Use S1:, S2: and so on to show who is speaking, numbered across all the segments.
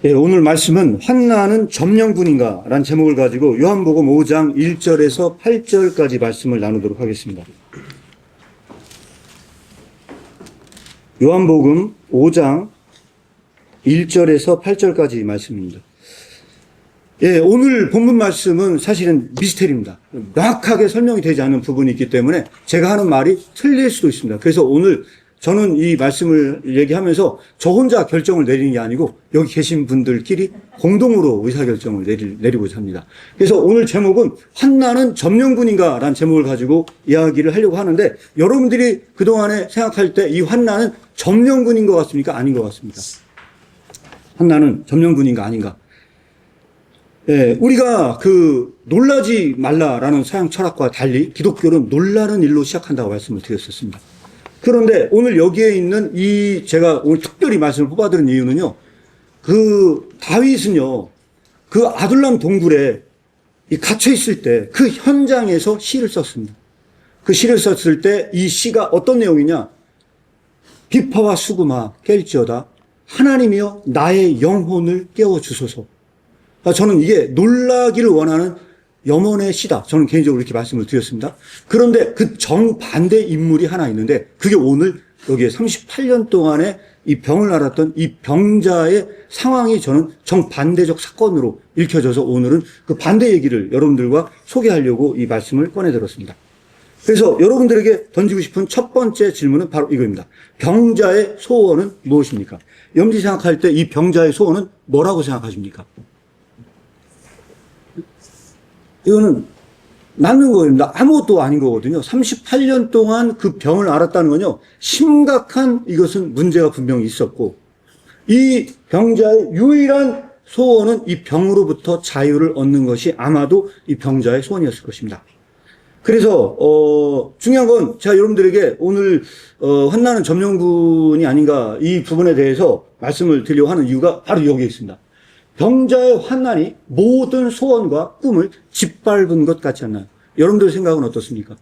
S1: 예, 오늘 말씀은 환난은 점령군인가? 라는 제목을 가지고 요한복음 5장 1절에서 8절까지 말씀을 나누도록 하겠습니다. 요한복음 5장 1절에서 8절까지 말씀입니다. 예, 오늘 본문 말씀은 사실은 미스테리입니다. 명확하게 설명이 되지 않은 부분이 있기 때문에 제가 하는 말이 틀릴 수도 있습니다. 그래서 오늘 저는 이 말씀을 얘기하면서 저 혼자 결정을 내리는 게 아니고 여기 계신 분들끼리 공동으로 의사결정을 내리고자 합니다. 그래서 오늘 제목은 환난은 점령군인가? 라는 제목을 가지고 이야기를 하려고 하는데, 여러분들이 그동안에 생각할 때 이 환난은 점령군인 것 같습니까? 아닌 것 같습니까? 환난은 점령군인가 아닌가? 예, 우리가 놀라지 말라라는 서양 철학과 달리 기독교는 놀라는 일로 시작한다고 말씀을 드렸었습니다. 그런데 오늘 여기에 있는 제가 오늘 특별히 말씀을 뽑아드린 이유는요, 다윗은요, 아둘람 동굴에 갇혀있을 때 그 현장에서 시를 썼습니다. 그 시를 썼을 때 이 시가 어떤 내용이냐? 비파와 수금아 깰지어다 하나님이여 나의 영혼을 깨워주소서. 저는 이게 놀라기를 원하는 염원의 시다. 저는 개인적으로 이렇게 말씀을 드렸습니다. 그런데 그 정반대 인물이 하나 있는데, 그게 오늘 여기에 38년 동안에 이 병을 앓았던 이 병자의 상황이 저는 정반대적 사건으로 읽혀져서 오늘은 그 반대 얘기를 여러분들과 소개하려고 이 말씀을 꺼내들었습니다. 그래서 여러분들에게 던지고 싶은 첫 번째 질문은 바로 이거입니다. 병자의 소원은 무엇입니까? 염지 생각할 때 이 병자의 소원은 뭐라고 생각하십니까? 이거는 낫는 거입니다. 아무것도 아닌 거거든요. 38년 동안 그 병을 앓았다는 건요, 심각한 이것은 문제가 분명히 있었고, 이 병자의 유일한 소원은 이 병으로부터 자유를 얻는 것이 아마도 이 병자의 소원이었을 것입니다. 그래서 중요한 건 제가 여러분들에게 오늘 환난은 점령군이 아닌가 이 부분에 대해서 말씀을 드리려고 하는 이유가 바로 여기에 있습니다. 병자의 환난이 모든 소원과 꿈을 짓밟은 것 같지 않나요? 여러분들 생각은 어떻습니까?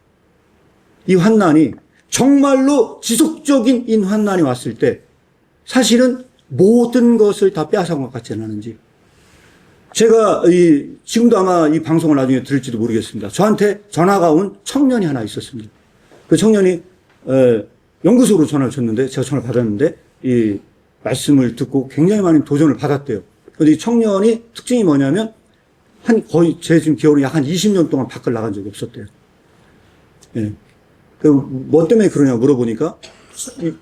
S1: 이 환난이 정말로 지속적인 이 환난이 왔을 때 사실은 모든 것을 다 빼앗은 것 같지 않은지. 제가 지금도 아마 이 방송을 나중에 들을지도 모르겠습니다. 저한테 전화가 온 청년이 하나 있었습니다. 그 청년이 연구소로 전화를 줬는데, 제가 전화를 받았는데 이 말씀을 듣고 굉장히 많은 도전을 받았대요. 근데 이 청년이 특징이 뭐냐면 거의 제 지금 기억으로 약 한 20년 동안 밖을 나간 적이 없었대요. 예. 뭐 때문에 그러냐 물어보니까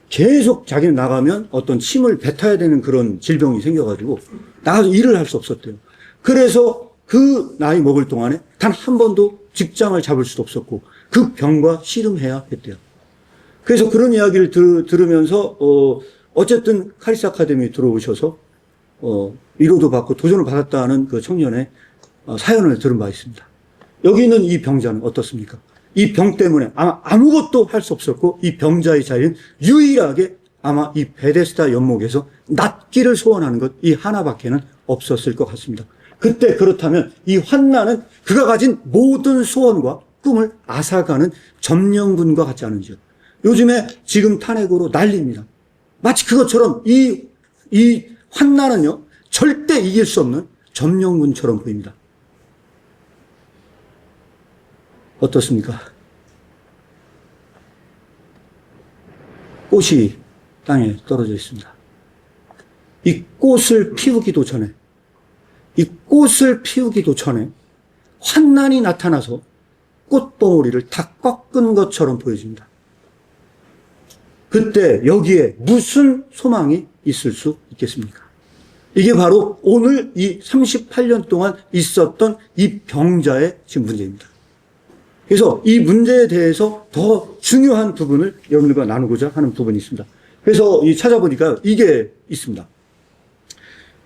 S1: 계속 자기는 나가면 어떤 침을 뱉어야 되는 그런 질병이 생겨가지고 나가서 일을 할 수 없었대요. 그래서 그 나이 먹을 동안에 단 한 번도 직장을 잡을 수도 없었고 그 병과 씨름해야 했대요. 그래서 그런 이야기를 들으면서 어쨌든 카리스 아카데미에 들어오셔서 위로도 받고 도전을 받았다는 그 청년의 사연을 들은 바 있습니다. 여기 있는 이 병자는 어떻습니까? 이 병 때문에 아마 아무것도 할 수 없었고, 이 병자의 자리는 유일하게 아마 이 베데스다 연못에서 낫기를 소원하는 것 이 하나밖에는 없었을 것 같습니다. 그때 그렇다면 이 환난은 그가 가진 모든 소원과 꿈을 앗아가는 점령군과 같지 않은지요? 요즘에 지금 탄핵으로 난리입니다. 마치 그것처럼 이 환난은요, 절대 이길 수 없는 점령군처럼 보입니다. 어떻습니까? 꽃이 땅에 떨어져 있습니다. 이 꽃을 피우기도 전에 환난이 나타나서 꽃봉오리를 다 꺾은 것처럼 보여집니다. 그때 여기에 무슨 소망이 있을 수 있겠습니까? 이게 바로 오늘 이 38년 동안 있었던 이 병자의 지금 문제입니다. 그래서 이 문제에 대해서 더 중요한 부분을 여러분들과 나누고자 하는 부분이 있습니다. 그래서 찾아보니까 이게 있습니다.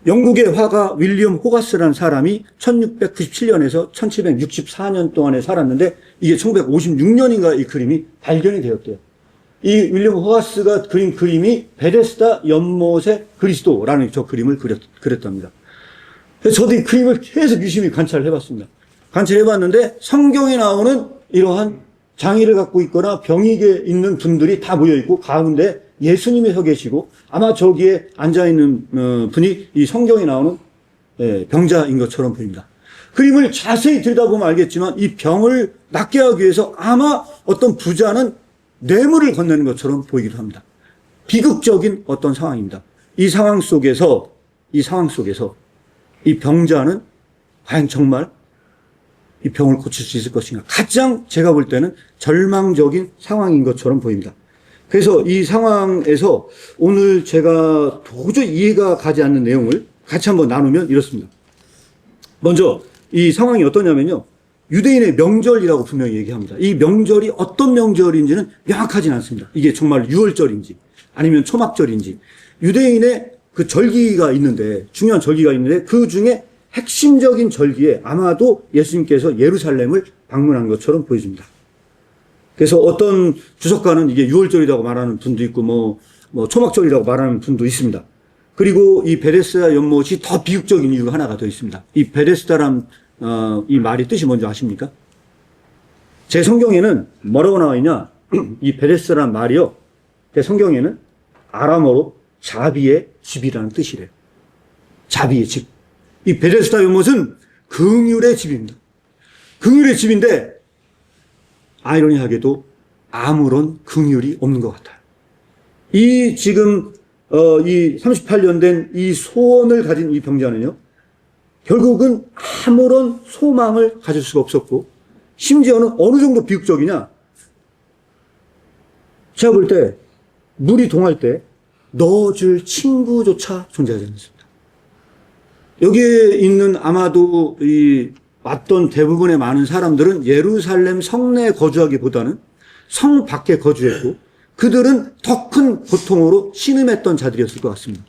S1: 영국의 화가 윌리엄 호가스라는 사람이 1697년에서 1764년 동안에 살았는데, 이게 1956년인가 이 그림이 발견이 되었대요. 이 윌리엄 호가스가 그린 그림이 베데스다 연못의 그리스도라는 저 그림을 그렸답니다. 그래서 저도 이 그림을 계속 유심히 관찰을 해봤습니다. 관찰해봤는데 성경에 나오는 이러한 장애를 갖고 있거나 병이 있는 분들이 다 모여 있고 가운데 예수님이 서 계시고 아마 저기에 앉아 있는 분이 이 성경에 나오는 병자인 것처럼 보입니다. 그림을 자세히 들여다보면 알겠지만 이 병을 낫게 하기 위해서 아마 어떤 부자는 뇌물을 건네는 것처럼 보이기도 합니다. 비극적인 어떤 상황입니다. 이 상황 속에서 이 병자는 과연 정말 이 병을 고칠 수 있을 것인가? 가장 제가 볼 때는 절망적인 상황인 것처럼 보입니다. 그래서 이 상황에서 오늘 제가 도저히 이해가 가지 않는 내용을 같이 한번 나누면 이렇습니다. 먼저 이 상황이 어떠냐면요. 유대인의 명절이라고 분명히 얘기합니다. 이 명절이 어떤 명절인지는 명확하진 않습니다. 이게 정말 유월절인지 아니면 초막절인지. 유대인의 그 절기가 있는데, 중요한 절기가 있는데 그 중에 핵심적인 절기에 아마도 예수님께서 예루살렘을 방문한 것처럼 보여집니다. 그래서 어떤 주석가는 이게 유월절이라고 말하는 분도 있고 뭐 초막절이라고 말하는 분도 있습니다. 그리고 이 베데스다 연못이 더 비극적인 이유가 하나가 더 있습니다. 이 베데스다란 이 말이 뜻이 뭔지 아십니까? 제 성경에는 뭐라고 나와 있냐? 이 베데스다란 말이요. 제 성경에는 아람어로 자비의 집이라는 뜻이래요. 자비의 집. 이 베데스다 연못은 긍휼의 집입니다. 긍휼의 집인데 아이러니하게도 아무런 긍휼이 없는 것 같아요. 이 지금 이 38년 된 이 소원을 가진 이 병자는요, 결국은 아무런 소망을 가질 수가 없었고, 심지어는 어느 정도 비극적이냐? 제가 볼 때 물이 동할 때 넣어줄 친구조차 존재하지 않습니다. 여기에 있는 아마도 이 왔던 대부분의 많은 사람들은 예루살렘 성내에 거주하기보다는 성 밖에 거주했고 그들은 더 큰 고통으로 신음했던 자들이었을 것 같습니다.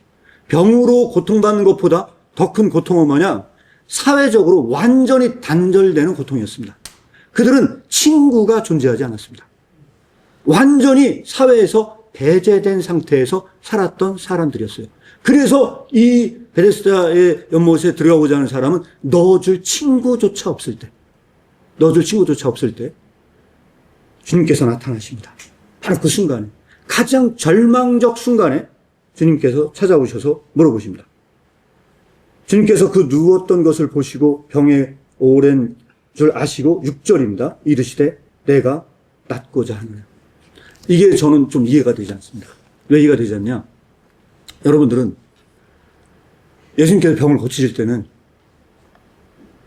S1: 병으로 고통받는 것보다 더 큰 고통은 뭐냐? 사회적으로 완전히 단절되는 고통이었습니다. 그들은 친구가 존재하지 않았습니다. 완전히 사회에서 배제된 상태에서 살았던 사람들이었어요. 그래서 이 베데스다의 연못에 들어가고자 하는 사람은 넣어줄 친구조차 없을 때 주님께서 나타나십니다. 바로 그 순간에, 가장 절망적 순간에 주님께서 찾아오셔서 물어보십니다. 주님께서 그 누웠던 것을 보시고 병에 오랜 줄 아시고 6절입니다. 이르시되 내가 낫고자 하느냐. 이게 저는 좀 이해가 되지 않습니다. 왜 이해가 되지 않냐? 여러분들은 예수님께서 병을 고치실 때는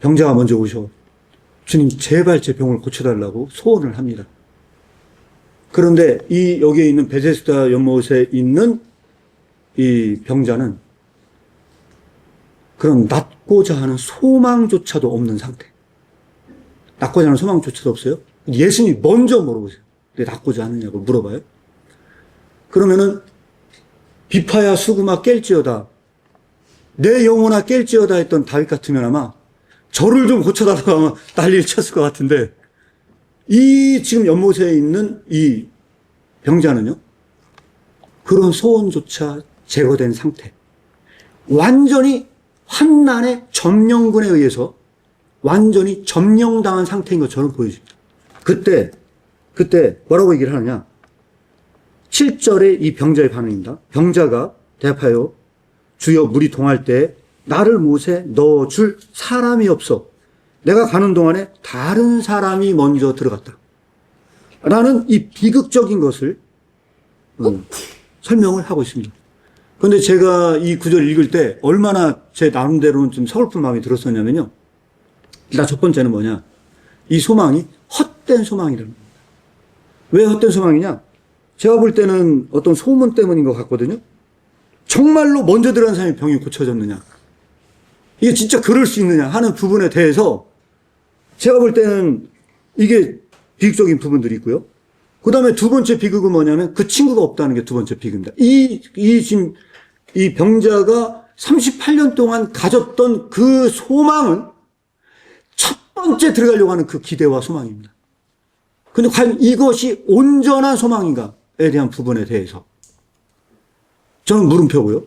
S1: 병자가 먼저 오셔 주님 제발 제 병을 고쳐달라고 소원을 합니다. 그런데 이 여기에 있는 베데스다 연못에 있는 이 병자는 그런 낫고자 하는 소망조차도 없는 상태. 낫고자 하는 소망조차도 없어요. 예수님이 먼저 물어보세요. 내 낫고자 하느냐고 물어봐요. 그러면은 비파야 수구마 깰지어다, 내 영혼아 깰지어다 했던 다윗 같으면 아마 저를 좀 고쳐달라고 하면 난리를 쳤을 것 같은데, 이 지금 연못에 있는 이 병자는요, 그런 소원조차 제거된 상태, 완전히 환난의 점령군에 의해서 완전히 점령당한 상태인 것처럼 보여집니다. 그때 뭐라고 얘기를 하느냐? 7절에 이 병자의 반응입니다. 병자가 대답하여 주여 물이 동할 때 나를 못에 넣어줄 사람이 없어 내가 가는 동안에 다른 사람이 먼저 들어갔다 라는 이 비극적인 것을 설명을 하고 있습니다. 그런데 제가 이 구절 읽을 때 얼마나 제 나름대로는 좀 서글픈 마음이 들었었냐면요, 일단 첫 번째는 뭐냐, 이 소망이 헛된 소망이라는 겁니다. 왜 헛된 소망이냐? 제가 볼 때는 어떤 소문 때문인 것 같거든요. 정말로 먼저 들어간 사람이 병이 고쳐졌느냐, 이게 진짜 그럴 수 있느냐 하는 부분에 대해서 제가 볼 때는 이게 비극적인 부분들이 있고요. 그 다음에 두 번째 비극은 뭐냐면 그 친구가 없다는 게 두 번째 비극입니다. 지금 이 병자가 38년 동안 가졌던 그 소망은 첫 번째 들어가려고 하는 그 기대와 소망입니다. 근데 과연 이것이 온전한 소망인가에 대한 부분에 대해서 저는 물음표고요.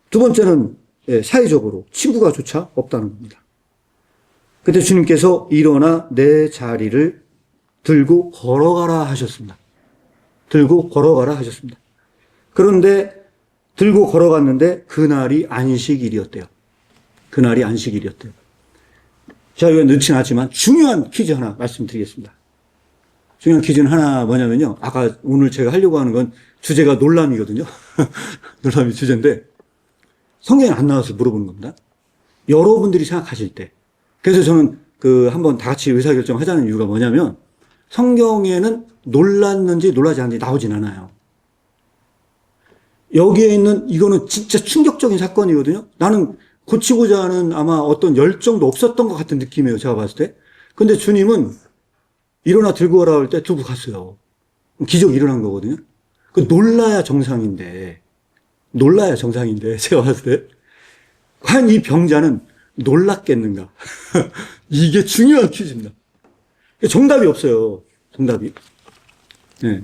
S1: 두 번째는 사회적으로 친구가 조차 없다는 겁니다. 그때 주님께서 일어나 내 자리를 들고 걸어가라 하셨습니다. 들고 걸어가라 하셨습니다. 그런데 들고 걸어갔는데 그날이 안식일이었대요. 그날이 안식일이었대요. 제가 이거 넣진 않지만 중요한 퀴즈 하나 말씀드리겠습니다. 중요한 퀴즈는 하나 뭐냐면요. 아까 오늘 제가 하려고 하는 건 주제가 놀람이거든요. 놀람이 주제인데 성경에 안 나와서 물어보는 겁니다. 여러분들이 생각하실 때. 그래서 저는 한번 다 같이 의사결정 하자는 이유가 뭐냐면 성경에는 놀랐는지 놀라지 않는지 나오진 않아요. 여기에 있는 이거는 진짜 충격적인 사건이거든요. 나는 고치고자 하는 아마 어떤 열정도 없었던 것 같은 느낌이에요. 제가 봤을 때. 근데 주님은 일어나 들고 오라 할 때 두고 갔어요. 기적이 일어난 거거든요. 놀라야 정상인데 제가 봤을 때 과연 이 병자는 놀랐겠는가? 이게 중요한 퀴즈입니다. 정답이 없어요. 정답이. 네.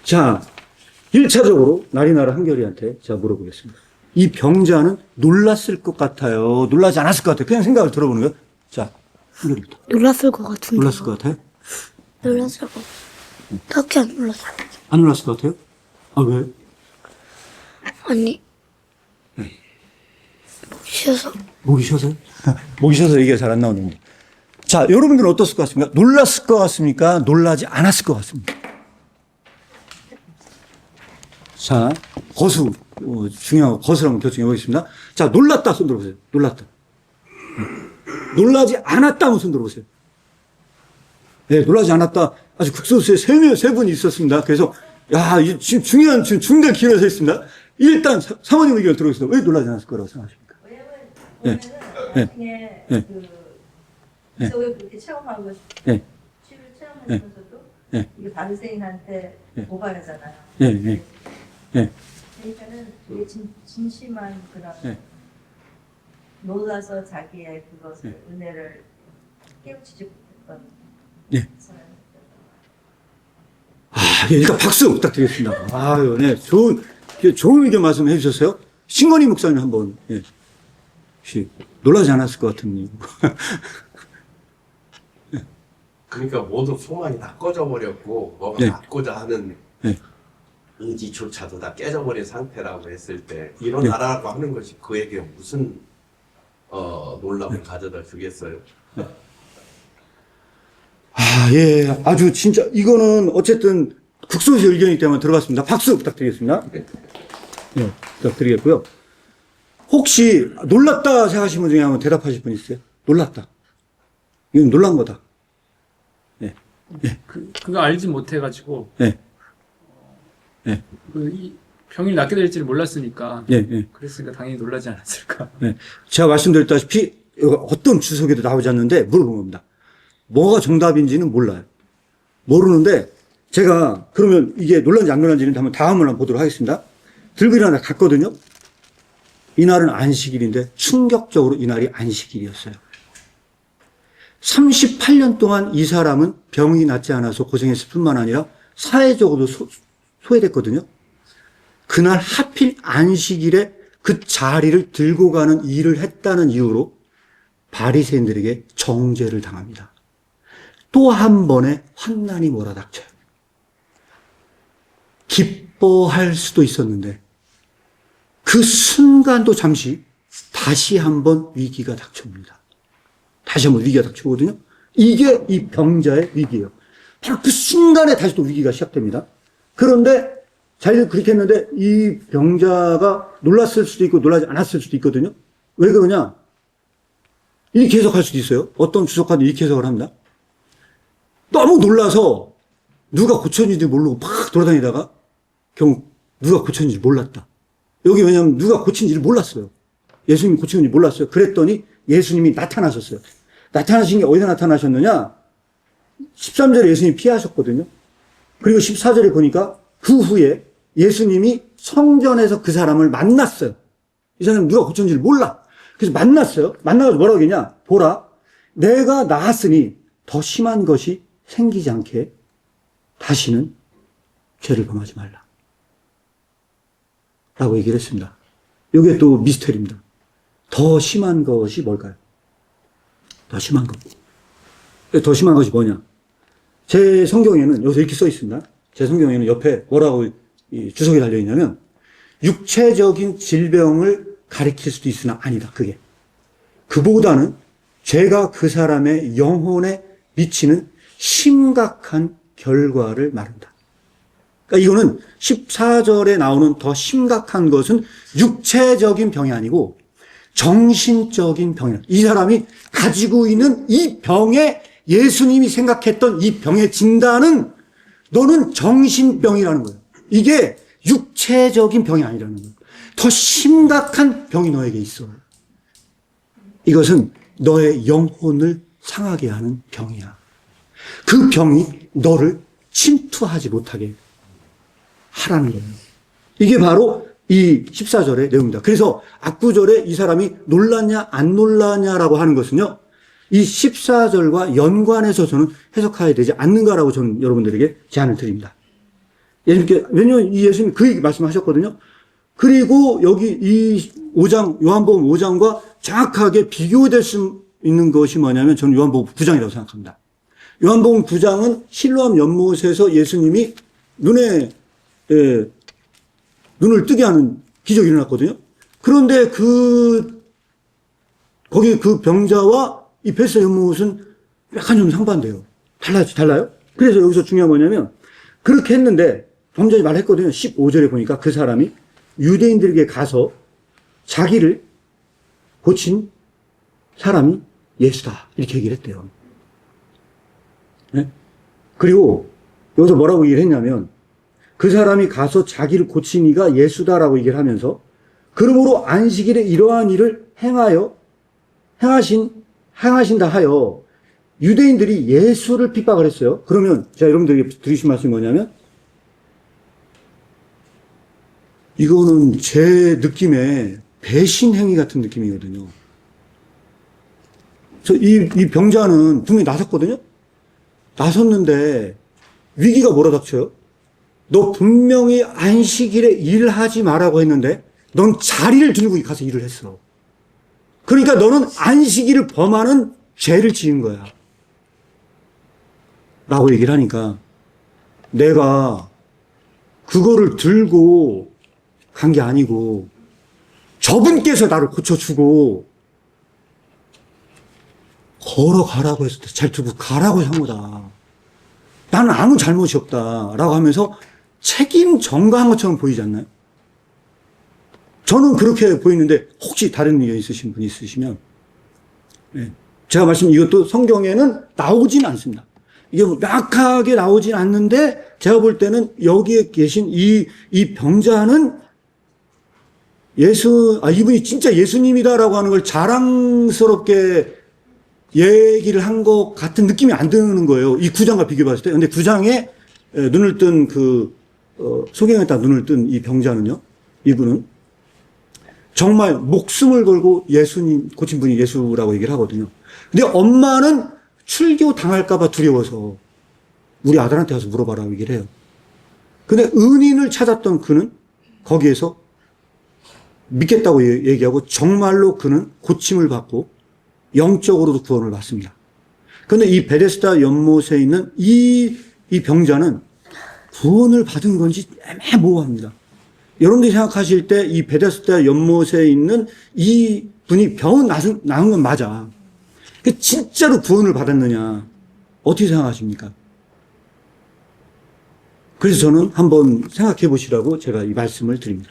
S1: 자, 1차적으로 나리나라 한결이한테 제가 물어보겠습니다. 이 병자는 놀랐을 것 같아요? 놀라지 않았을 것 같아요? 그냥 생각을 들어보는 거예요. 자, 한결이부터.
S2: 놀랐을 것 같은데.
S1: 놀랐을 것 같아요?
S2: 놀랐을 것 같아요. 딱히 안 놀랐을 것 같아요.
S1: 안 놀랐을 것 같아요? 아, 왜?
S2: 아니. 쉬어서.
S1: 목이 쉬어서요? 목이 쉬어서 얘기가 잘 안 나오는데. 자, 여러분들은 어떻을 것 같습니까? 놀랐을 것 같습니까? 놀라지 않았을 것 같습니까? 자, 거수. 중요한 거수를 한번 결정해 보겠습니다. 자, 놀랐다 손 들어보세요. 놀랐다. 놀라지 않았다 한번 손 들어보세요. 네, 놀라지 않았다. 아주 극소수의 세 분이 있었습니다. 그래서, 야, 지금 중요한, 지금 중간 기회가 서 있습니다. 일단 사모님 의견을 들어보겠습니다. 왜 놀라지 않았을 거라고 생각하십니까?
S3: 나중에 기적을 그렇게 체험하고 싶고 치유를 체험하면서도 이게 바리새인한테 고발하잖아요. 그러니까는 되게 진심한 그런 놀라서 자기의 그것을 은혜를 깨우치지 못했던 사람이었던
S1: 아, 일단 박수 부탁드리겠습니다. 아유, 네, 좋은 의견 말씀해 주셨어요. 신건희 목사님 한번, 혹시 놀라지 않았을 것 같은 이유.
S4: 그러니까 모든 소망이 다 꺼져버렸고 뭐가 갖고자 하는 의지조차도 다 깨져버린 상태라고 했을 때 일어나라고 하는 것이 그에게 무슨 놀람을 가져다 주겠어요?
S1: 아, 예, 아주 진짜 이거는 어쨌든 극소수의 의견이기 때문에 들어갔습니다. 박수 부탁드리겠습니다. 네, 부탁드리겠고요. 혹시 놀랐다 생각하시는 분 중에 한번 대답하실 분 있어요? 놀랐다. 이건 놀란 거다.
S5: 그거 알지 못해가지고,
S1: 이
S5: 병이 낫게 될지를 몰랐으니까, 그랬으니까 당연히 놀라지 않았을까.
S1: 제가 말씀드렸다시피 어떤 주석에도 나오지 않는데 물어본 겁니다. 뭐가 정답인지는 몰라요. 모르는데 제가 그러면 이게 놀란지 안 놀란지는 한번 다음을 한번 보도록 하겠습니다. 들고 일어나 갔거든요. 이날은 안식일인데 충격적으로 이날이 안식일이었어요. 38년 동안 이 사람은 병이 낫지 않아서 고생했을 뿐만 아니라 사회적으로도 소외됐거든요. 그날 하필 안식일에 그 자리를 들고 가는 일을 했다는 이유로 바리새인들에게 정죄를 당합니다. 또 한 번의 환난이 몰아닥쳐요. 기뻐할 수도 있었는데 그 순간도 잠시 다시 한번 위기가 닥쳐옵니다. 다시 한번 위기가 닥쳐오거든요. 이게 이 병자의 위기예요. 바로 그 순간에 다시 또 위기가 시작됩니다. 그런데 자기들 그렇게 했는데 이 병자가 놀랐을 수도 있고 놀라지 않았을 수도 있거든요. 왜 그러냐? 이렇게 해석할 수도 있어요. 어떤 주석가는 이렇게 해석을 합니다. 너무 놀라서 누가 고쳤는지 모르고 막 돌아다니다가 결국 누가 고쳤는지 몰랐다. 여기 왜냐하면 누가 고친지를 몰랐어요. 예수님이 고친 건지 몰랐어요. 그랬더니 예수님이 나타나셨어요. 나타나신 게 어디서 나타나셨느냐? 13절에 예수님이 피하셨거든요. 그리고 14절에 보니까 그 후에 예수님이 성전에서 그 사람을 만났어요. 이 사람은 누가 고쳤는지를 몰라. 그래서 만났어요. 만나서 뭐라고 했냐? 보라, 내가 나았으니 더 심한 것이 생기지 않게 다시는 죄를 범하지 말라. 라고 얘기를 했습니다. 이게 또 미스터리입니다. 더 심한 것이 뭘까요? 더 심한 것. 더 심한 것이 뭐냐? 제 성경에는 여기서 이렇게 써 있습니다. 제 성경에는 옆에 뭐라고 이 주석이 달려 있냐면 육체적인 질병을 가리킬 수도 있으나 아니다. 그게. 그보다는 죄가 그 사람의 영혼에 미치는 심각한 결과를 말한다. 그러니까 이거는 14절에 나오는 더 심각한 것은 육체적인 병이 아니고 정신적인 병이다. 이 사람이 가지고 있는 이 병에 예수님이 생각했던 이 병의 진단은 너는 정신병이라는 거예요. 이게 육체적인 병이 아니라는 거예요. 더 심각한 병이 너에게 있어. 이것은 너의 영혼을 상하게 하는 병이야. 그 병이 너를 침투하지 못하게 하라는 거예요. 이게 바로 이 14절의 내용입니다. 그래서 앞구절에 이 사람이 놀랐냐 안 놀랐냐라고 하는 것은요, 이 14절과 연관해서 저는 해석해야 되지 않는가라고 저는 여러분들에게 제안을 드립니다. 예수님께, 왜냐면 이 예수님 그 얘기 말씀하셨거든요. 그리고 여기 이 5장, 요한복음 5장과 정확하게 비교될 수 있는 것이 뭐냐면 저는 요한복음 9장이라고 생각합니다. 요한복음 9장은 실로암 연못에서 예수님이 눈을 뜨게 하는 기적이 일어났거든요. 그런데 거기 그 병자와 이 벳의 연못은 약간 좀 상반돼요. 달라요? 그래서 여기서 중요한 뭐냐면, 그렇게 했는데, 좀 전에 말했거든요. 15절에 보니까 그 사람이 유대인들에게 가서 자기를 고친 사람이 예수다. 이렇게 얘기를 했대요. 네? 그리고 여기서 뭐라고 얘기를 했냐면, 그 사람이 가서 자기를 고친 이가 예수다라고 얘기를 하면서, 그러므로 안식일에 이러한 일을 행하신다 하여 유대인들이 예수를 핍박을 했어요. 그러면 제가 여러분들에게 드리신 말씀이 뭐냐면, 이거는 제 느낌에 배신 행위 같은 느낌이거든요. 이 병자는 분명히 나섰거든요. 나섰는데 위기가 몰아닥쳐요. 너 분명히 안식일에 일하지 말라고 했는데 넌 자리를 들고 가서 일을 했어. 그러니까 너는 안식일을 범하는 죄를 지은 거야. 라고 얘기를 하니까 내가 그거를 들고 간 게 아니고 저분께서 나를 고쳐주고 걸어가라고 했을 때 잘 들고 가라고 한 거다. 나는 아무 잘못이 없다. 라고 하면서 책임 전가한 것처럼 보이지 않나요? 저는 그렇게 보이는데 혹시 다른 의견 있으신 분이 있으시면, 네. 제가 말씀 이것도 성경에는 나오진 않습니다. 이게 명확하게 나오진 않는데 제가 볼 때는 여기에 계신 이 병자는 이분이 진짜 예수님이다라고 하는 걸 자랑스럽게 얘기를 한 것 같은 느낌이 안 드는 거예요. 이 9장과 비교해 봤을 때. 근데 9장에 눈을 뜬 소경에다 눈을 뜬 이 병자는요, 이분은 정말 목숨을 걸고 예수님, 고친 분이 예수라고 얘기를 하거든요. 근데 엄마는 출교 당할까봐 두려워서 우리 아들한테 가서 물어봐라고 얘기를 해요. 근데 은인을 찾았던 그는 거기에서 믿겠다고 얘기하고 정말로 그는 고침을 받고 영적으로도 구원을 받습니다. 그런데 이 베데스다 연못에 있는 이 병자는 구원을 받은 건지 애매모호합니다. 여러분들이 생각하실 때 이 베데스다 연못에 있는 이 분이 병은 나은 건 맞아. 진짜로 구원을 받았느냐? 어떻게 생각하십니까? 그래서 저는 한번 생각해 보시라고 제가 이 말씀을 드립니다.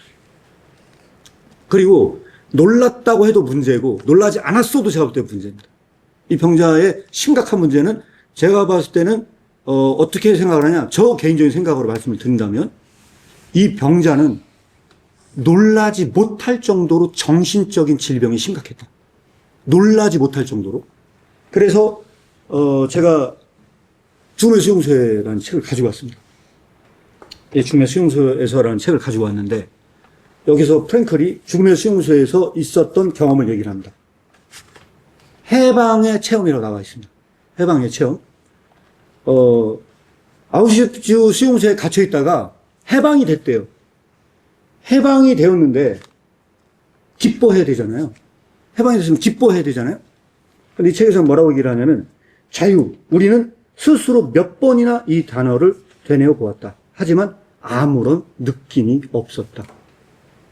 S1: 그리고 놀랐다고 해도 문제고 놀라지 않았어도 제가 볼 때 문제입니다. 이 병자의 심각한 문제는 제가 봤을 때는 어떻게 생각을 하냐? 저 개인적인 생각으로 말씀을 드린다면 이 병자는 놀라지 못할 정도로 정신적인 질병이 심각했다. 놀라지 못할 정도로. 그래서 제가 죽음의 수용소에라는 책을 가지고 왔습니다. 죽음의 수용소에서라는 책을 가지고 왔는데 여기서 프랭클이 죽음의 수용소에서 있었던 경험을 얘기를 합니다. 해방의 체험이라고 나와 있습니다. 해방의 체험. 아우슈비츠 수용소에 갇혀 있다가 해방이 됐대요. 해방이 되었는데 기뻐해야 되잖아요. 해방이 됐으면 기뻐해야 되잖아요. 근데 이 책에서 뭐라고 얘기를 하냐면 우리는 스스로 몇 번이나 이 단어를 되뇌어 보았다. 하지만 아무런 느낌이 없었다.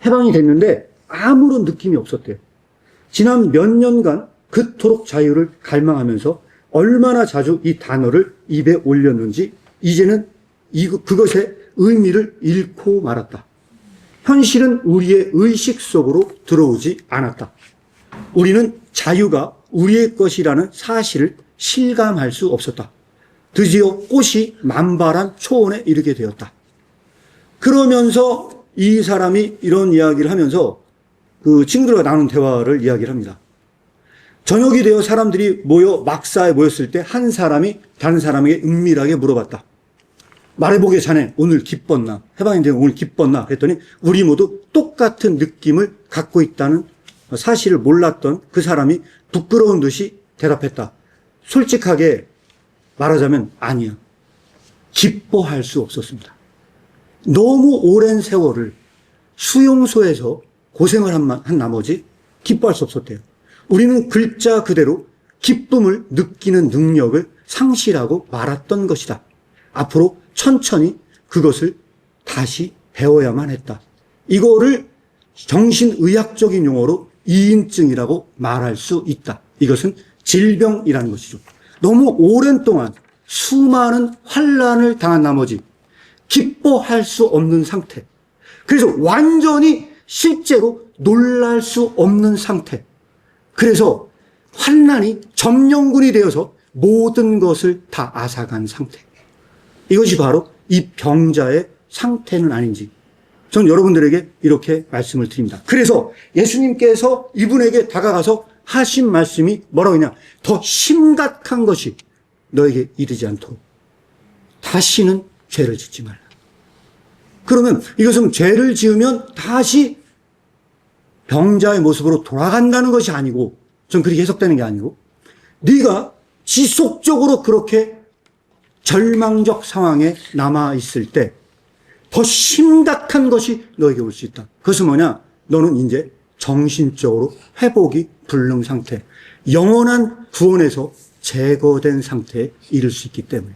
S1: 해방이 됐는데 아무런 느낌이 없었대요. 지난 몇 년간 그토록 자유를 갈망하면서 얼마나 자주 이 단어를 입에 올렸는지 이제는 그것의 의미를 잃고 말았다. 현실은 우리의 의식 속으로 들어오지 않았다. 우리는 자유가 우리의 것이라는 사실을 실감할 수 없었다. 드디어 꽃이 만발한 초원에 이르게 되었다. 그러면서 이 사람이 이런 이야기를 하면서 그 친구들과 나눈 대화를 이야기를 합니다. 저녁이 되어 사람들이 막사에 모였을 때 한 사람이 다른 사람에게 은밀하게 물어봤다. 말해보게 자네 오늘 기뻤나? 해방이 되면 오늘 기뻤나? 그랬더니 우리 모두 똑같은 느낌을 갖고 있다는 사실을 몰랐던 그 사람이 부끄러운 듯이 대답했다. 솔직하게 말하자면 아니야. 기뻐할 수 없었습니다. 너무 오랜 세월을 수용소에서 고생을 한 나머지 기뻐할 수 없었대요. 우리는 글자 그대로 기쁨을 느끼는 능력을 상실하고 말았던 것이다. 앞으로 천천히 그것을 다시 배워야만 했다. 이거를 정신의학적인 용어로 이인증이라고 말할 수 있다. 이것은 질병이라는 것이죠. 너무 오랜 동안 수많은 환난을 당한 나머지 기뻐할 수 없는 상태. 그래서 완전히 실제로 놀랄 수 없는 상태. 그래서 환난이 점령군이 되어서 모든 것을 다 앗아간 상태. 이것이 바로 이 병자의 상태는 아닌지 저는 여러분들에게 이렇게 말씀을 드립니다. 그래서 예수님께서 이분에게 다가가서 하신 말씀이 뭐라고 했냐? 더 심각한 것이 너에게 이르지 않도록 다시는 죄를 짓지 말라. 그러면 이것은 죄를 지으면 다시 병자의 모습으로 돌아간다는 것이 아니고, 전 그렇게 해석되는 게 아니고, 네가 지속적으로 그렇게 절망적 상황에 남아있을 때 더 심각한 것이 너에게 올 수 있다. 그것은 뭐냐? 너는 이제 정신적으로 회복이 불능 상태, 영원한 구원에서 제거된 상태에 이를 수 있기 때문에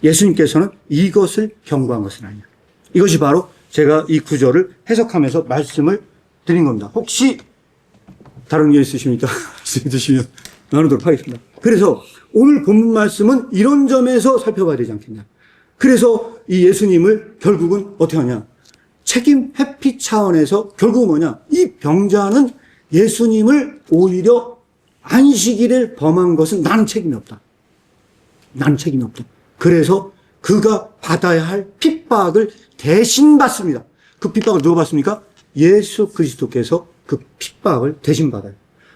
S1: 예수님께서는 이것을 경고한 것은 아니야. 이것이 바로 제가 이 구절을 해석하면서 말씀을 드린 겁니다. 혹시 다른 게 있으십니까? 있으시면 나누도록 하겠습니다. 그래서 오늘 본문 말씀은 이런 점에서 살펴봐야 되지 않겠냐. 그래서 이 예수님을 결국은 어떻게 하냐. 책임 회피 차원에서 결국은 뭐냐. 이 병자는 예수님을 오히려 안식일을 범한 것은 나는 책임이 없다. 나는 책임이 없다. 그래서 그가 받아야 할 핍박을 대신 받습니다. 그 핍박을 누가 받습니까? 예수 그리스도께서 그 핍박을 대신 받아요.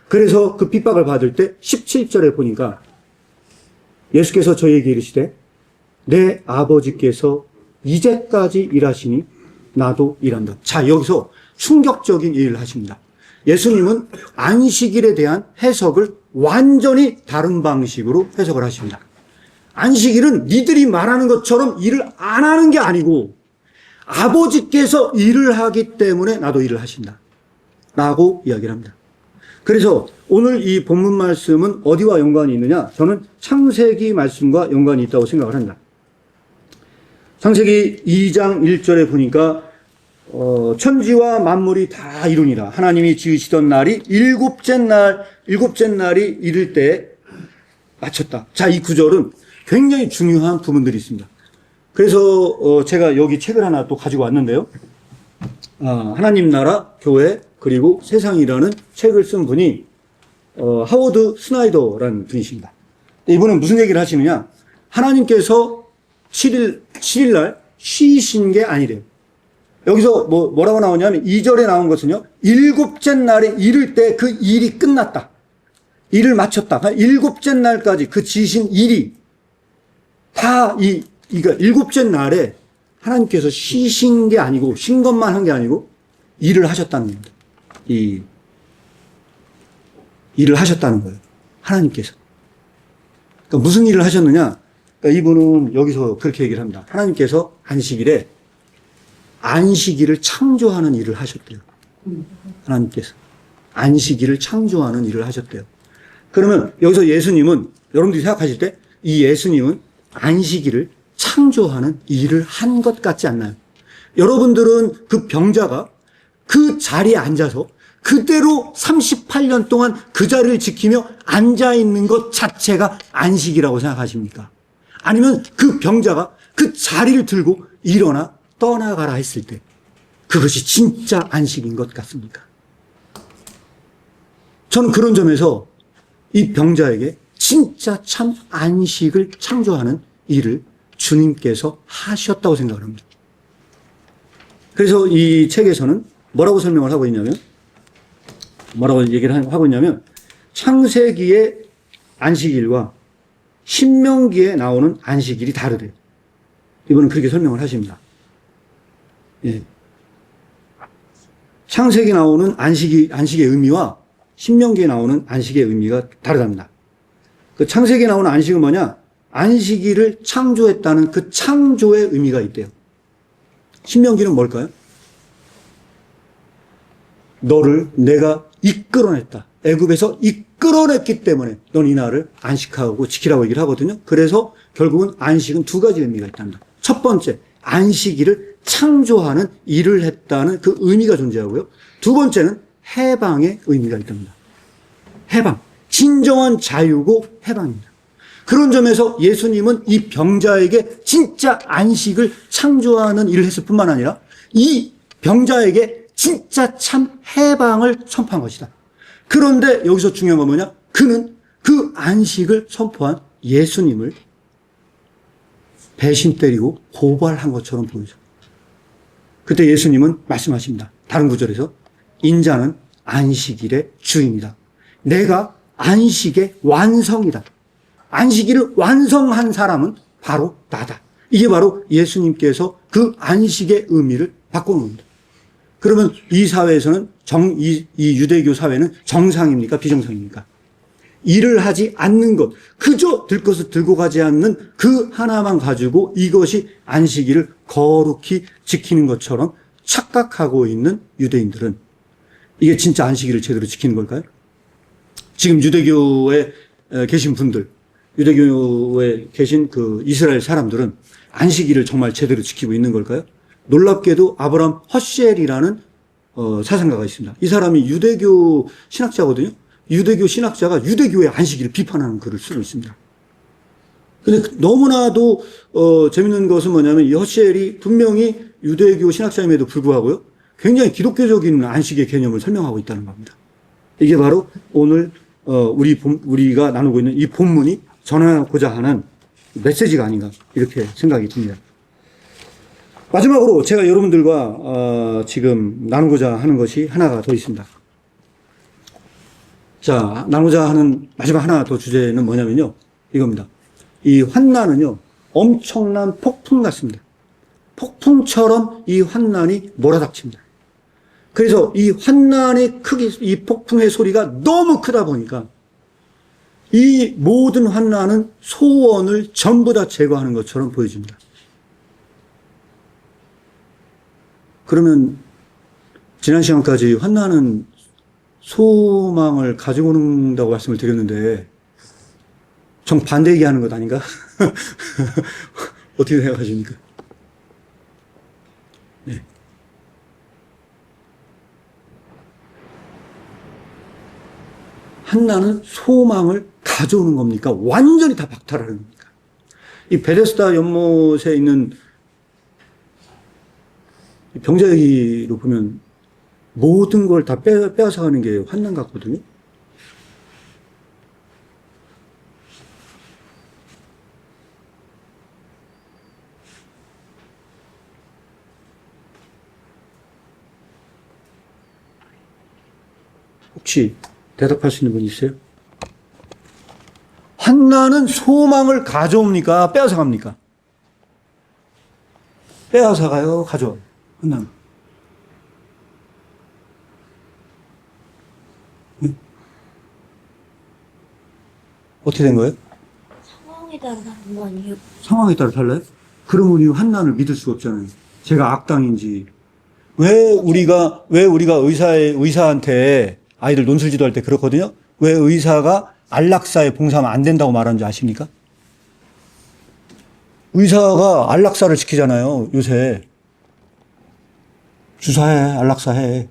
S1: 그래서 그 핍박을 받을 때 17절에 보니까 예수께서 저희에게 이르시되 내 아버지께서 이제까지 일하시니 나도 일한다. 자, 여기서 충격적인 일을 하십니다. 예수님은 안식일에 대한 해석을 완전히 다른 방식으로 해석을 하십니다. 안식일은 니들이 말하는 것처럼 일을 안 하는 게 아니고 아버지께서 일을 하기 때문에 나도 일을 하신다. 라고 이야기를 합니다. 그래서 오늘 이 본문 말씀은 어디와 연관이 있느냐? 저는 창세기 말씀과 연관이 있다고 생각을 한다. 창세기 2장 1절에 보니까 천지와 만물이 다 이루니라. 하나님이 지으시던 날이 일곱째 날이 이를 때 마쳤다. 자, 이 구절은 굉장히 중요한 부분들이 있습니다. 그래서 제가 여기 책을 하나 또 가지고 왔는데요. 하나님 나라, 교회, 그리고 세상이라는 책을 쓴 분이 하워드 스나이더라는 분이십니다. 이분은 무슨 얘기를 하시느냐. 하나님께서 7일 날 쉬신 게 아니래요. 여기서 뭐라고 나오냐면 2절에 나온 것은요. 일곱째 날에 이를 때 그 일이 끝났다. 일을 마쳤다. 일곱째 날까지 그 지으신 일이 다 그러니까 일곱째 날에 하나님께서 쉬신 게 아니고 쉰 것만 한 게 아니고 일을 하셨다는 겁니다. 일을 하셨다는 거예요. 하나님께서. 그러니까 무슨 일을 하셨느냐? 그러니까 이분은 여기서 그렇게 얘기를 합니다. 하나님께서 안식일에 안식일을 창조하는 일을 하셨대요. 하나님께서. 안식일을 창조하는 일을 하셨대요. 그러면 여기서 예수님은 여러분들이 생각하실 때 이 예수님은 안식일을 창조하는 일을 한 것 같지 않나요? 여러분들은 그 병자가 그 자리에 앉아서 그대로 38년 동안 그 자리를 지키며 앉아 있는 것 자체가 안식이라고 생각하십니까? 아니면 그 병자가 그 자리를 들고 일어나 떠나가라 했을 때 그것이 진짜 안식인 것 같습니까? 저는 그런 점에서 이 병자에게 진짜 참 안식을 창조하는 일을 주님께서 하셨다고 생각을 합니다. 그래서 이 책에서는 뭐라고 설명을 하고 있냐면, 뭐라고 얘기를 하고 있냐면, 창세기의 안식일과 신명기에 나오는 안식일이 다르대요. 이분은 그렇게 설명을 하십니다. 예. 창세기에 나오는 안식의 의미와 신명기에 나오는 안식의 의미가 다르답니다. 그 창세기에 나오는 안식은 뭐냐? 안식일을 창조했다는 그 창조의 의미가 있대요. 신명기는 뭘까요? 너를 내가 이끌어냈다. 애굽에서 이끌어냈기 때문에 넌 이 날을 안식하고 지키라고 얘기를 하거든요. 그래서 결국은 안식은 두 가지 의미가 있답니다. 첫 번째, 안식일을 창조하는 일을 했다는 그 의미가 존재하고요. 두 번째는 해방의 의미가 있답니다. 해방. 진정한 자유고 해방입니다. 그런 점에서 예수님은 이 병자에게 진짜 안식을 창조하는 일을 했을 뿐만 아니라 이 병자에게 진짜 참 해방을 선포한 것이다. 그런데 여기서 중요한 건 뭐냐? 그는 그 안식을 선포한 예수님을 배신 때리고 고발한 것처럼 보이죠. 그때 예수님은 말씀하십니다. 다른 구절에서 인자는 안식일의 주인이다. 내가 안식의 완성이다. 안식일을 완성한 사람은 바로 나다. 이게 바로 예수님께서 그 안식의 의미를 바꾸는 겁니다. 그러면 이 사회에서는 이 유대교 사회는 정상입니까? 비정상입니까? 일을 하지 않는 것, 그저 들 것을 들고 가지 않는 그 하나만 가지고 이것이 안식일을 거룩히 지키는 것처럼 착각하고 있는 유대인들은 이게 진짜 안식일을 제대로 지키는 걸까요? 지금 유대교에 계신 분들, 유대교에 계신 그 이스라엘 사람들은 안식일을 정말 제대로 지키고 있는 걸까요? 놀랍게도 아브라함 허쉘이라는 사상가가 있습니다. 이 사람이 유대교 신학자거든요. 유대교 신학자가 유대교의 안식일을 비판하는 글을 쓰고 있습니다. 근데 너무나도 재밌는 것은 뭐냐면 이 허쉘이 분명히 유대교 신학자임에도 불구하고요, 굉장히 기독교적인 안식의 개념을 설명하고 있다는 겁니다. 이게 바로 오늘 우리가 나누고 있는 이 본문이 전하고자 하는 메시지가 아닌가 이렇게 생각이 듭니다. 마지막으로 제가 여러분들과 지금 나누고자 하는 것이 하나가 더 있습니다. 자, 나누고자 하는 마지막 하나 더 주제는 뭐냐면요, 이겁니다. 이 환난은요 엄청난 폭풍 같습니다. 폭풍처럼 이 환난이 몰아닥칩니다. 그래서 이 환난의 크기, 이 폭풍의 소리가 너무 크다 보니까 이 모든 환난은 소원을 전부 다 제거하는 것처럼 보여집니다. 그러면 지난 시간까지 환난은 소망을 가지고 온다고 말씀을 드렸는데 정반대 얘기하는 것 아닌가? 어떻게 생각하십니까? 네. 환난은 소망을 가져오는 겁니까? 완전히 다 박탈하는 겁니까? 이 베데스다 연못에 있는 병자 얘기로 보면 모든 걸 다 빼앗아가는 게 환난 같거든요. 혹시 대답할 수 있는 분 있어요? 환난은 소망을 가져옵니까? 빼앗아갑니까? 빼앗아가요? 가져와요? 환난. 네? 어떻게 된 거예요?
S2: 상황에 따라 다른 거 아니에요?
S1: 상황에 따라 달라요? 그러면 이 환난을 믿을 수가 없잖아요. 제가 악당인지. 왜 우리가 의사한테 아이들 논술지도 할 때 그렇거든요? 왜 의사가 안락사에 봉사하면 안 된다고 말하는지 아십니까? 의사가 안락사를 시키잖아요, 요새. 주사해, 안락사 해.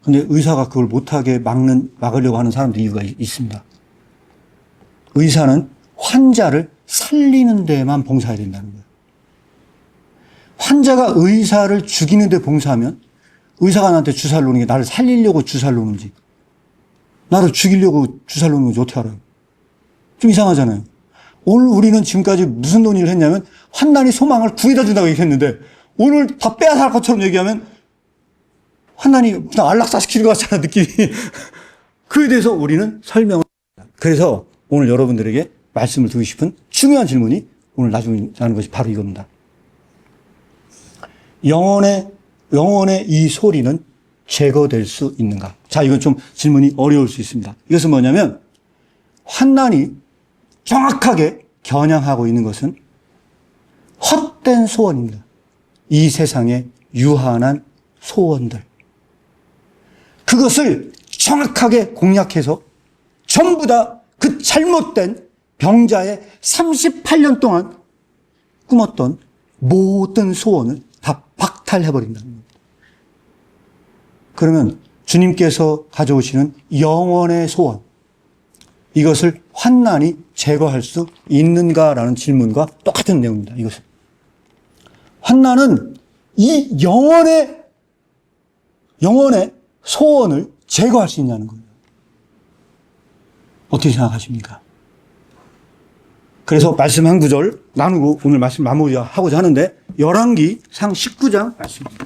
S1: 근데 의사가 그걸 못하게 막으려고 하는 사람도 이유가 있습니다. 의사는 환자를 살리는 데만 봉사해야 된다는 거예요. 환자가 의사를 죽이는 데 봉사하면 의사가 나한테 주사를 놓는 게 나를 살리려고 주사를 놓는지 나를 죽이려고 주사를 놓는 건지 어떻게 알아요? 좀 이상하잖아요. 오늘 우리는 지금까지 무슨 논의를 했냐면 환난이 소망을 구해다 준다고 얘기했는데 오늘 다 빼앗아 할 것처럼 얘기하면 환난이 그냥 안락사 시키는 것 같잖아, 느낌이. 그에 대해서 우리는 설명을 합니다. 그래서 오늘 여러분들에게 말씀을 드리고 싶은 중요한 질문이 오늘 나중에 하는 것이 바로 이겁니다. 영혼의 이 소리는 제거될 수 있는가? 자, 이건 좀 질문이 어려울 수 있습니다. 이것은 뭐냐면 환난이 정확하게 겨냥하고 있는 것은 헛된 소원입니다. 이 세상의 유한한 소원들. 그것을 정확하게 공략해서 전부 다 그 잘못된 병자의 38년 동안 꿈었던 모든 소원을 다 박탈해버린다는 겁니다. 그러면 주님께서 가져오시는 영원의 소원, 이것을 환난이 제거할 수 있는가라는 질문과 똑같은 내용입니다. 이것은. 환난은 이 영원의 소원을 제거할 수 있냐는 거예요. 어떻게 생각하십니까? 그래서 말씀 한 구절 나누고 오늘 말씀 마무리하고자 하는데 열왕기상 19장 말씀입니다.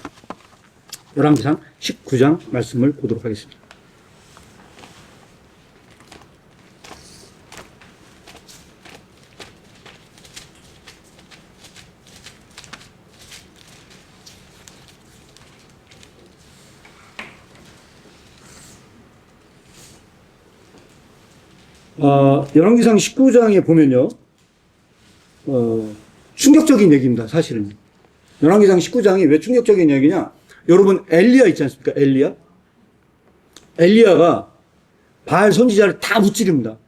S1: 열왕기상 19장 말씀을 보도록 하겠습니다. 열왕기상 19장에 보면요, 충격적인 얘기입니다, 사실은. 열왕기상 19장이 왜 충격적인 얘기냐? 여러분, 엘리야 있지 않습니까? 엘리야가 바알 선지자를 다 무찌릅니다.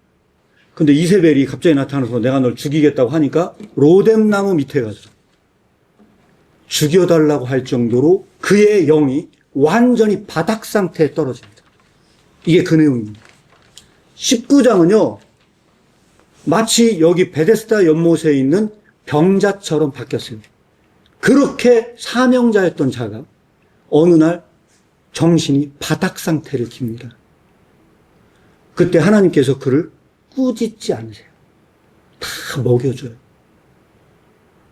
S1: 근데 이세벨이 갑자기 나타나서 내가 널 죽이겠다고 하니까 로뎀나무 밑에 가서 죽여달라고 할 정도로 그의 영이 완전히 바닥 상태에 떨어집니다. 이게 그 내용입니다. 19장은요, 마치 여기 베데스다 연못에 있는 병자처럼 바뀌었어요. 그렇게 사명자였던 자가 어느 날 정신이 바닥 상태를 깁니다. 그때 하나님께서 그를 꾸짖지 않으세요. 다 먹여줘요.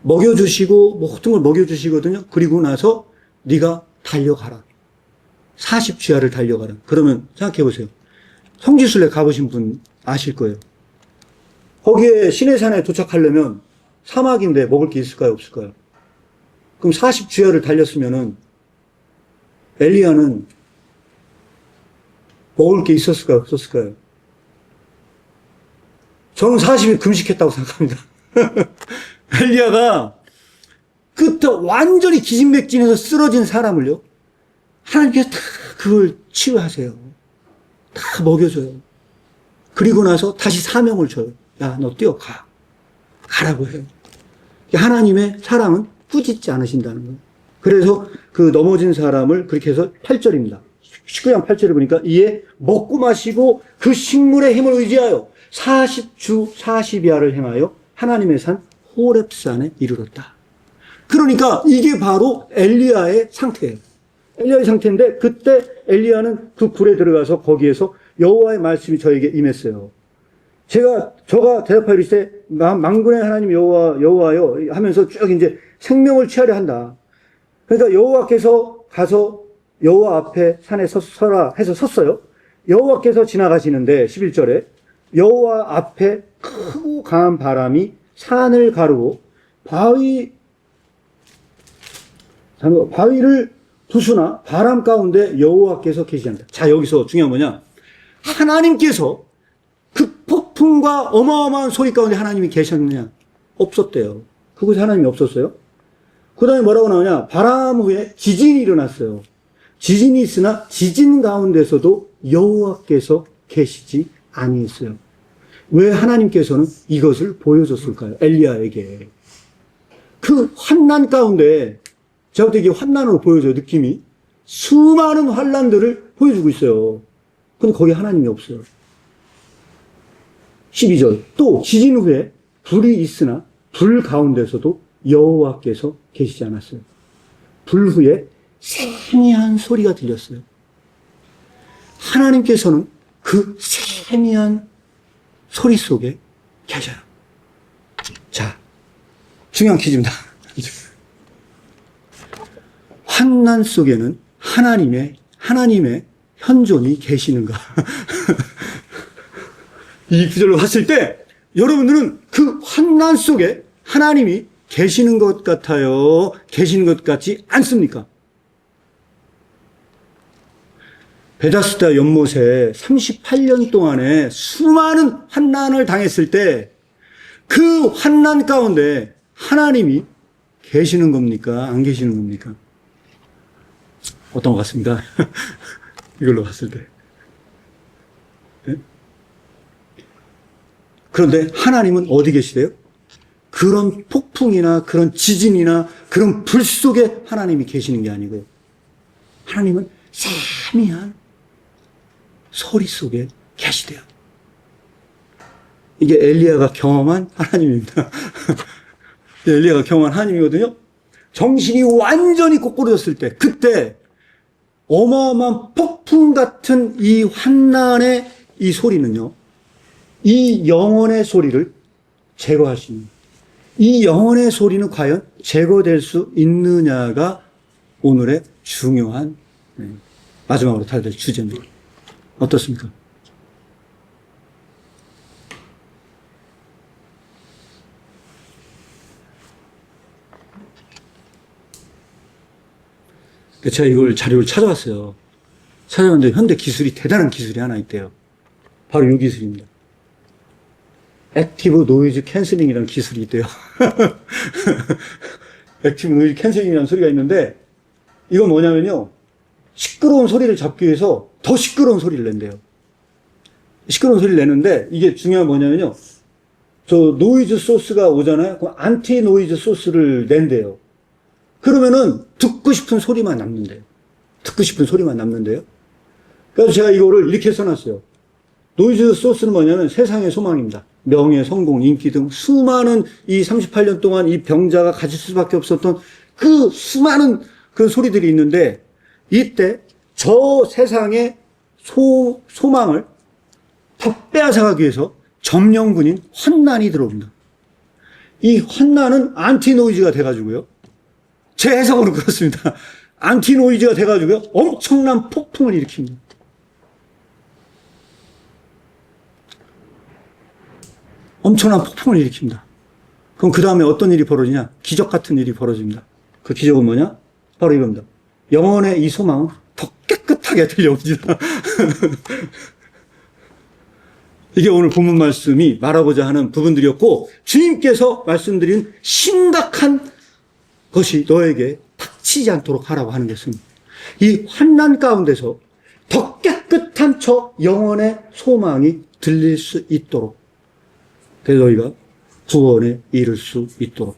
S1: 먹여주시고 모든 걸 먹여주시거든요. 그리고 나서 네가 달려가라. 40주야를 달려가라. 그러면 생각해 보세요. 성지순례 가보신 분 아실 거예요. 거기에 시내산에 도착하려면 사막인데 먹을 게 있을까요? 없을까요? 그럼 40주야를 달렸으면은 엘리야는 먹을 게 있었을까요? 없었을까요? 저는 40일 금식했다고 생각합니다. 엘리야가 그때 완전히 기진맥진해서 쓰러진 사람을요, 하나님께서 다 그걸 치유하세요. 다 먹여줘요. 그리고 나서 다시 사명을 줘요. 야, 너 뛰어가. 가라고 해요. 하나님의 사랑은 꾸짖지 않으신다는 거예요. 그래서 그 넘어진 사람을 그렇게 해서 8절입니다. 19장 8절을 보니까 이에 먹고 마시고 그 식물의 힘을 의지하여 40주 40야를 행하여 하나님의 산 호렙산에 이르렀다. 그러니까 이게 바로 엘리야의 상태예요. 엘리야의 상태인데 그때 엘리야는 그 굴에 들어가서 거기에서 여호와의 말씀이 저에게 임했어요. 저가 대답하여 이르시되 만군의 하나님 여호와여 하면서 쭉 이제 생명을 취하려 한다. 그러니까 여호와께서 가서 여호와 앞에 산에 서라 해서 섰어요. 여호와께서 지나가시는데 11절에 여호와 앞에 크고 강한 바람이 산을 가르고 바위를 부수나 바람 가운데 여호와께서 계시한다. 자, 여기서 중요한 뭐냐? 하나님께서 그 폭풍과 어마어마한 소리 가운데 하나님이 계셨느냐? 없었대요. 그곳에 하나님이 없었어요. 그 다음에 뭐라고 나오냐? 바람 후에 지진이 일어났어요. 지진이 있으나 지진 가운데서도 여호와께서 계시지 아니했어요. 왜 하나님께서는 이것을 보여줬을까요? 엘리야에게. 그 환난 가운데, 제가 볼 때 이게 환난으로 보여져요, 느낌이. 수많은 환난들을 보여주고 있어요. 근데 거기 하나님이 없어요. 12절. 또 지진 후에 불이 있으나 불 가운데서도 여호와께서 계시지 않았어요. 불 후에 세미한 소리가 들렸어요. 하나님께서는 그 세미한 소리 속에 계셔요. 자, 중요한 퀴즈입니다. 환난 속에는 하나님의 현존이 계시는가? 이 구절로 봤을 때 여러분들은 그 환난 속에 하나님이 계시는 것 같아요? 계시는 것 같지 않습니까? 베다스다 연못에 38년 동안에 수많은 환난을 당했을 때 그 환난 가운데 하나님이 계시는 겁니까? 안 계시는 겁니까? 어떤 것 같습니다. 이걸로 봤을 때. 네? 그런데 하나님은 어디 계시대요? 그런 폭풍이나 그런 지진이나 그런 불 속에 하나님이 계시는 게 아니고요. 하나님은 세미한 소리 속에 계시대요. 이게 엘리야가 경험한 하나님입니다. 엘리야가 경험한 하나님이거든요. 정신이 완전히 꼬꾸라졌을 때, 그때 어마어마한 폭풍 같은 이 환난의 이 소리는요, 이 영혼의 소리를 제거할 수 있는, 이 영혼의 소리는 과연 제거될 수 있느냐가 오늘의 중요한 마지막으로 다뤄야 될 주제입니다. 어떻습니까? 제가 이걸 자료를 찾아왔어요. 찾아왔는데 현대 기술이 대단한 기술이 하나 있대요. 바로 이 기술입니다. 액티브 노이즈 캔슬링이라는 기술이 있대요. 액티브 노이즈 캔슬링이라는 소리가 있는데 이건 뭐냐면요. 시끄러운 소리를 잡기 위해서 더 시끄러운 소리를 낸대요. 시끄러운 소리를 내는데 이게 중요한 뭐냐면요. 저 노이즈 소스가 오잖아요. 그럼 안티 노이즈 소스를 낸대요. 그러면은 듣고 싶은 소리만 남는데요. 듣고 싶은 소리만 남는데요. 그래서 제가 이거를 이렇게 써놨어요. 노이즈 소스는 뭐냐면 세상의 소망입니다. 명예, 성공, 인기 등 수많은 이 38년 동안 이 병자가 가질 수밖에 없었던 그 수많은 그 소리들이 있는데 이때 저 세상의 소망을 다 빼앗아가기 위해서 점령군인 환난이 들어옵니다. 이 환난은 안티노이즈가 돼가지고요. 제 해석으로 그렇습니다. 안티노이즈가 돼가지고요. 엄청난 폭풍을 일으킵니다. 엄청난 폭풍을 일으킵니다. 그럼 그 다음에 어떤 일이 벌어지냐? 기적 같은 일이 벌어집니다. 그 기적은 뭐냐? 바로 이겁니다. 영혼의 이 소망은 더 깨끗하게 들려옵니다. 이게 오늘 본문 말씀이 말하고자 하는 부분들이었고 주님께서 말씀드린 심각한 것이 너에게 닥치지 않도록 하라고 하는 것은 이 환난 가운데서 더 깨끗한 저 영혼의 소망이 들릴 수 있도록 그래서 너희가 구원에 이를 수 있도록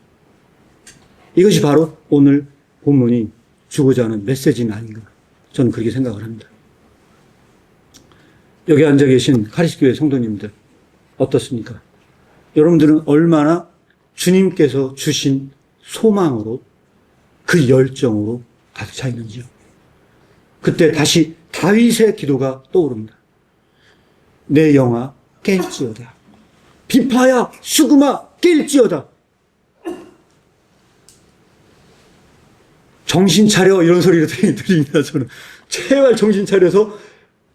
S1: 이것이 바로 오늘 본문이 주고자 하는 메시지는 아닌가 저는 그렇게 생각을 합니다. 여기 앉아 계신 카리스교회 성도님들 어떻습니까? 여러분들은 얼마나 주님께서 주신 소망으로 그 열정으로 가득 차 있는지요. 그때 다시 다윗의 기도가 떠오릅니다. 내 영아 깰지어다. 비파야 수금아 깰지어다. 정신 차려 이런 소리를 들립니다. 저는 제발 정신 차려서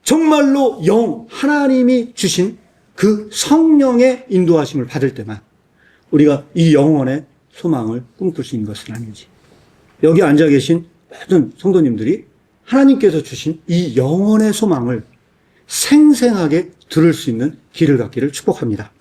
S1: 정말로 하나님이 주신 그 성령의 인도하심을 받을 때만 우리가 이 영혼의 소망을 꿈꿀 수 있는 것은 아닌지 여기 앉아 계신 모든 성도님들이 하나님께서 주신 이 영혼의 소망을 생생하게 들을 수 있는 길을 갖기를 축복합니다.